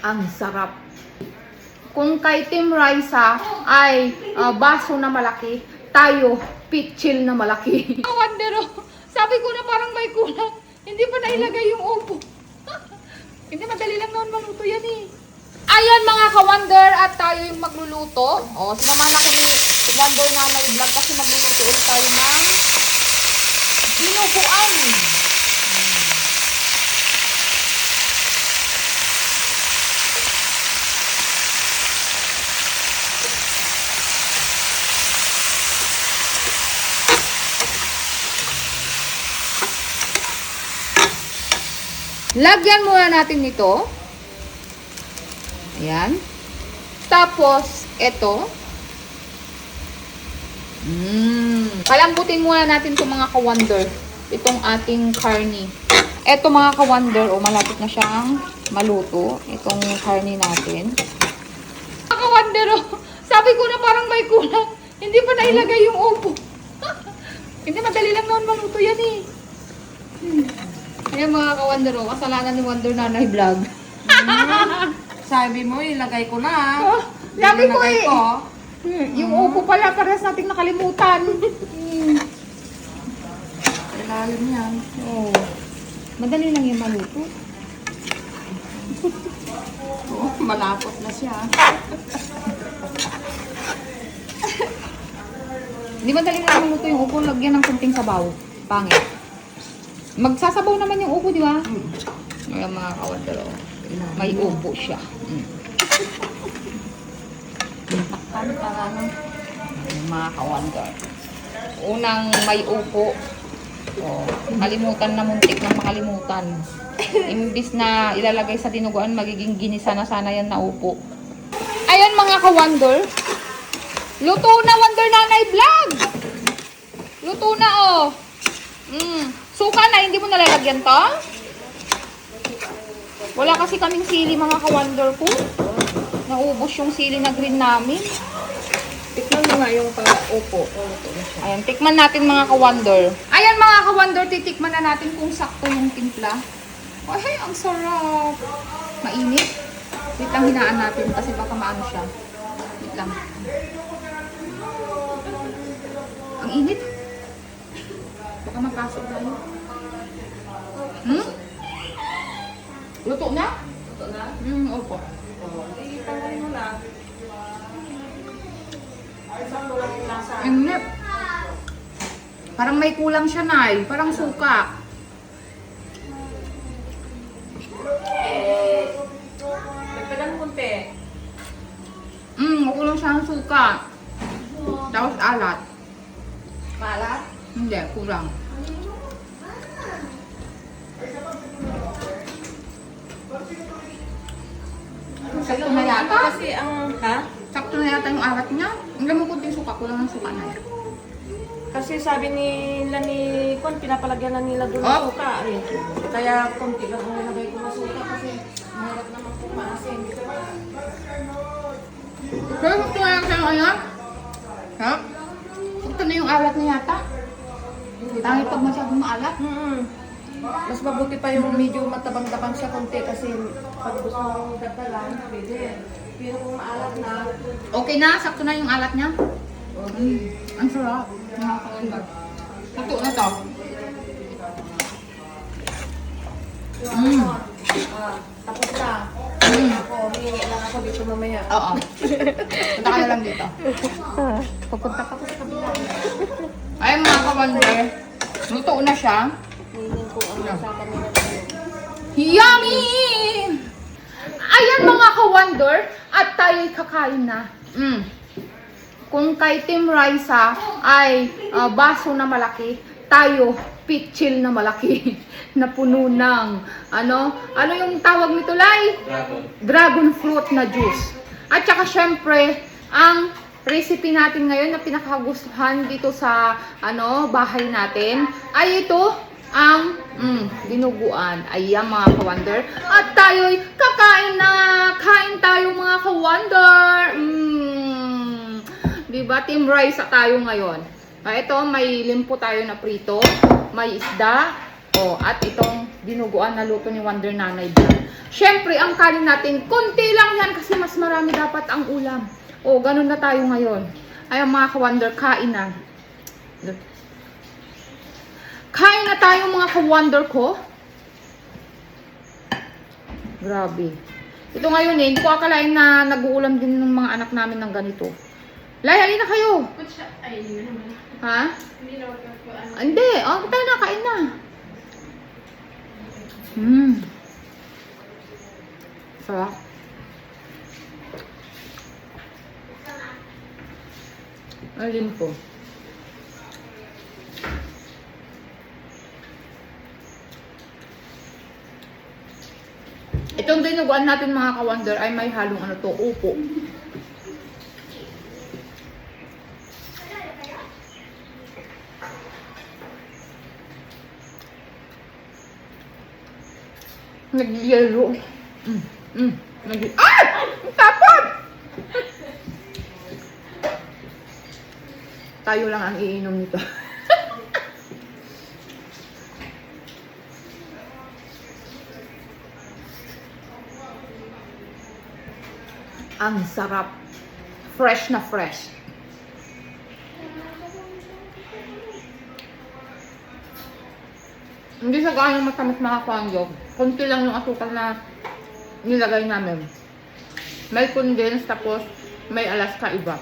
Ang sarap. Kung kay Team Raisa ay baso na malaki, tayo pitchil na malaki. Wandero, sabi ko na parang may kulang. Hindi pa nailagay yung upo. Hindi, madali lang naman maluto yan eh. Ayan mga ka-wonder, at tayo yung magluluto. O, sinamahan ako ni Wonder Nanay Vlog kasi magluluto ulit tayo ng dinuguan. Lagyan muna natin nito. Ayan. Tapos, ito. Palambutin muna natin itong mga ka-wonder. Itong ating karni. Ito mga ka-wonder, malapit na siyang maluto. Itong karni natin. Mga ka-wonder, sabi ko na parang may kulang. Hindi pa nailagay yung upo. Hindi, madali lang naman maluto yan eh. Ayan mga ka-wonder, kasalanan ni Wonder Nanay Vlog. Sabi mo, ilagay ko na. Sabi ko eh. Yung upo pala, parehas nating nakalimutan. Ilalim yan. Oh. Madali lang yung maluto. Malapot na siya. Di madali lang maluto yung upo, lagyan ng kunting sabaw. Pangit. Magsasabaw naman yung upo, di ba? Ayan mga ka-wonder, may upo siya. Mga ka-wonder. Unang may upo. Kalimutan na, muntik na makalimutan. Imbis na ilalagay sa dinuguan, magiging ginisa na sana yan na upo. Ayan mga ka-wonder. Luto na, Wonder Nanay Vlog! Luto na Suka na, hindi mo nalalagyan to? Wala kasi kaming sili mga ka-wonder ko. Naubos yung sili na green namin. Tikman mo nga yung upo. Ayan, tikman natin mga ka-wonder. Ayan mga ka-wonder, titikman na natin kung sakto yung timpla. Ay, ang sarap. Mainit. Wait lang, hinaan natin kasi baka maano siya. Wait lang. Ang init. Baka mapasok tayo. Luto na? Luto na? Opo. Itanggalin mo na. Sakto lang yung lasa. Init. Parang may kulang siya, Nay. Parang suka. Pagpagan kunti. Kulang siya ng suka. Tapos alat. Malat? Hindi, kurang. Sakto na yata. Kasi ang, ha? Sakto na yata yung alat niya. Ang lamang kunting suka. Kulang ng suka na yan. Kasi sabi nila ni Kon, pinapalagyan na nila doon ng suka. Eh. Kaya konti lang ang nilagay ko na suka kasi mahirap naman kung maasin. Pero sakto na yata yung alat. Ha? Sakto na yung alat niya yata. Tangit pag masyadong maalat. Mas mabuti pa yung medyo matabang-tabang siya konti kasi pag gusto mong dagdagan, pwede. Pero kung maalat na, Okay na? Sakto na yung alat niya? Ang sarap. Nakakaganda. Luto na to. tapos na. Ako, hihingi lang ako dito mamaya. Oo. Punta ka na lang dito. Pupunta ka pa sa kabila. Ay mga ka-wonder, luto na siya. Hihingi ko ang kasama nila tayo. Yummy! Ayan mga ka-wonder, at tayo'y kakain na. Kung kay Team Raisa ay baso na malaki, tayo pitchil na malaki na puno ng ano yung tawag nito, Lai? Dragon fruit na juice. At saka syempre, ang recipe natin ngayon na pinakagustuhan dito sa bahay natin ay ito ang dinuguan. Ayan mga ka-wonder. At tayo'y kakain na. Kain tayo mga ka-wonder. Diba? Team Raisa tayo ngayon. Ito, may limpo tayo na prito. May isda. At itong dinuguan na luto ni Wonder Nanay Vlog. Siyempre, ang kanin natin, konti lang yan kasi mas marami dapat ang ulam. O, ganun na tayo ngayon. Ay, mga ka-Wonder, kain na. Kain na tayo mga ka-Wonder ko. Grabe. Ito ngayon hindi ko akalain na nag-uulam din ng mga anak namin ng ganito. Lay, halina kayo. Ay, hindi naman. Ha? Hindi naman ko ano. Hindi. Oh, tayo na, kain na. Sarap. Alin po. Itong dinuguan natin mga ka-Wonder ay may halong ano to, upo. Nag-yellow. Ah! Ang tapon! Tayo lang ang iinom nito. Ang sarap. Fresh na fresh. Hindi siya gaano matamis mga kwangyog. Kunti lang yung asukal na nilagay namin. May condense tapos may Alaska iba.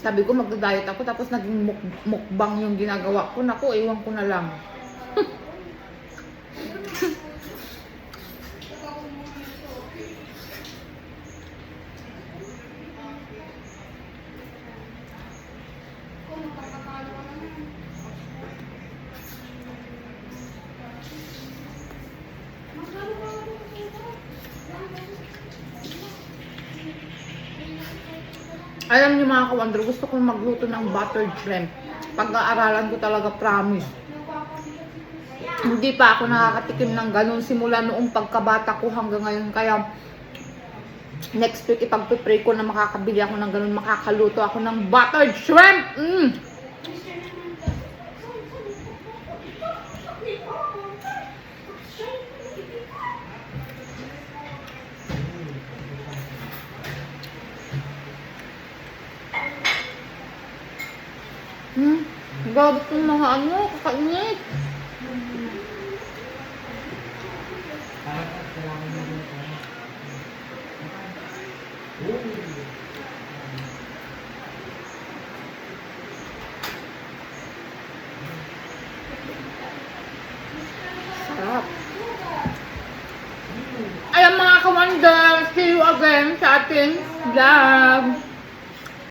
Sabi ko magda-diet ako tapos naging mukbang yung ginagawa ko. Naku, ewan ko na lang. Alam niyo mga ka-Wonder, gusto kong magluto ng buttered shrimp. Pag-aaralan ko talaga, promise. Hindi pa ako nakakatikim ng ganun simula noong pagkabata ko hanggang ngayon. Kaya next week ipagpipray ko na makakabili ako ng ganun, makakaluto ako ng buttered shrimp. Gabot ng mga ano, kakainit. Sarap. Ayan mga ka-Wonder, see you again sa ating vlog.